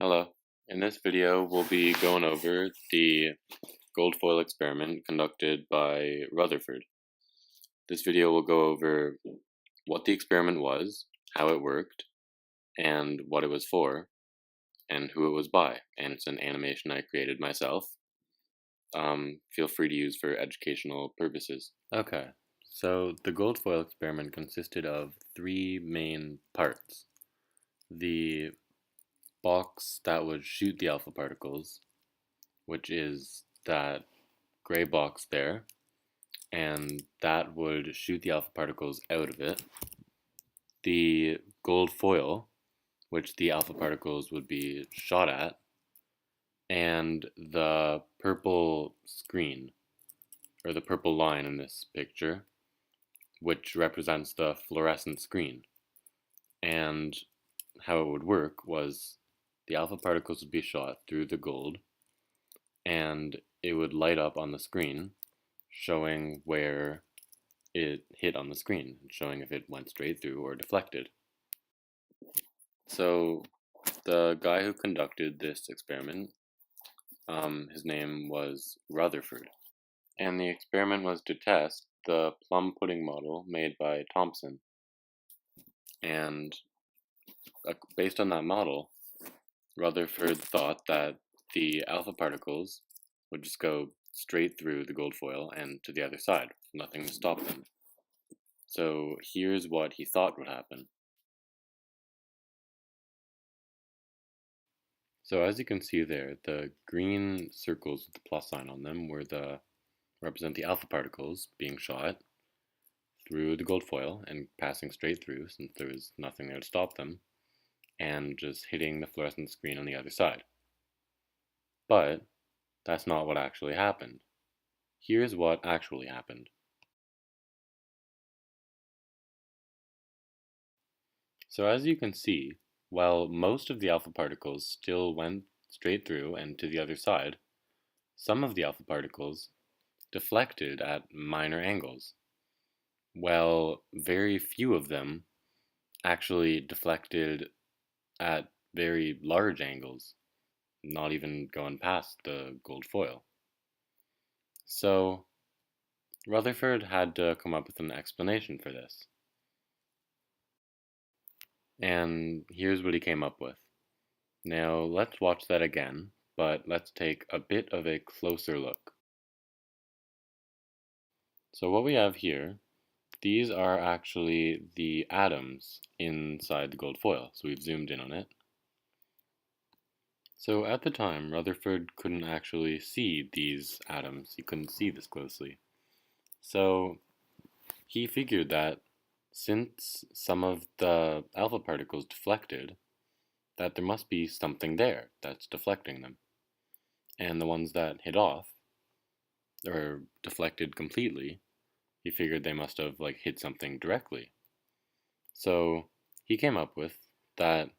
Hello. In this video, we'll be going over the gold foil experiment conducted by Rutherford. This video will go over what the experiment was, how it worked, and what it was for, and who it was by. And it's an animation I created myself. Feel free to use for educational purposes. Okay, so the gold foil experiment consisted of three main parts. The box that would shoot the alpha particles, which is that gray box there, and that would shoot the alpha particles out of it. The gold foil, which the alpha particles would be shot at, and the purple screen, or the purple line in this picture, which represents the fluorescent screen. And how it would work was the alpha particles would be shot through the gold, and it would light up on the screen, showing where it hit on the screen, showing if it went straight through or deflected. So the guy who conducted this experiment, his name was Rutherford, and the experiment was to test the plum pudding model made by Thomson. And based on that model, Rutherford thought that the alpha particles would just go straight through the gold foil and to the other side, nothing to stop them. So here's what he thought would happen. So as you can see there, the green circles with the plus sign on them represent the alpha particles being shot through the gold foil and passing straight through, since there was nothing there to stop them, and just hitting the fluorescent screen on the other side. But that's not what actually happened. Here's what actually happened. So as you can see, while most of the alpha particles still went straight through and to the other side, some of the alpha particles deflected at minor angles. Well, very few of them actually deflected at very large angles, not even going past the gold foil. So Rutherford had to come up with an explanation for this. And here's what he came up with. Now let's watch that again, but let's take a bit of a closer look. So what we have here, these are actually the atoms inside the gold foil. So we've zoomed in on it. So at the time, Rutherford couldn't actually see these atoms. He couldn't see this closely. So he figured that since some of the alpha particles deflected, that there must be something there that's deflecting them. And the ones that hit off, or deflected completely, he figured they must have hit something directly. So he came up with that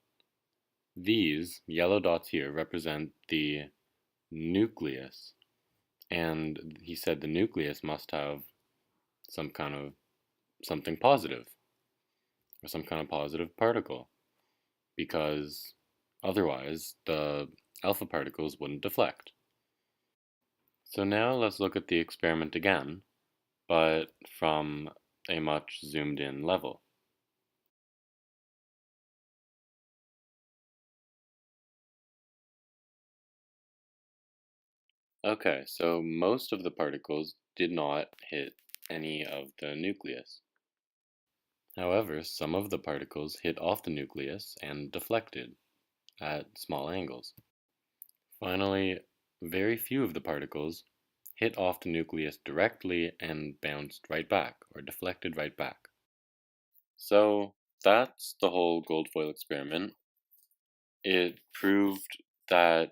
these yellow dots here represent the nucleus, and he said the nucleus must have something positive, or some kind of positive particle, because otherwise the alpha particles wouldn't deflect. So now let's look at the experiment again, but from a much zoomed in level. Okay, so most of the particles did not hit any of the nucleus. However, some of the particles hit off the nucleus and deflected at small angles. Finally, very few of the particles hit off the nucleus directly and bounced right back, or deflected right back. So that's the whole gold foil experiment. It proved that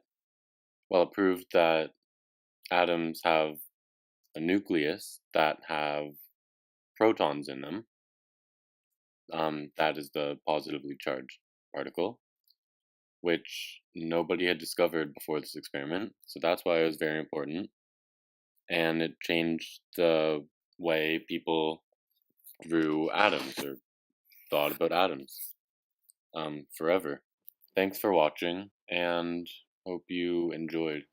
atoms have a nucleus that have protons in them. That is the positively charged particle, which nobody had discovered before this experiment. So that's why it was very important. And it changed the way people drew atoms or thought about atoms forever. Thanks for watching, and hope you enjoyed.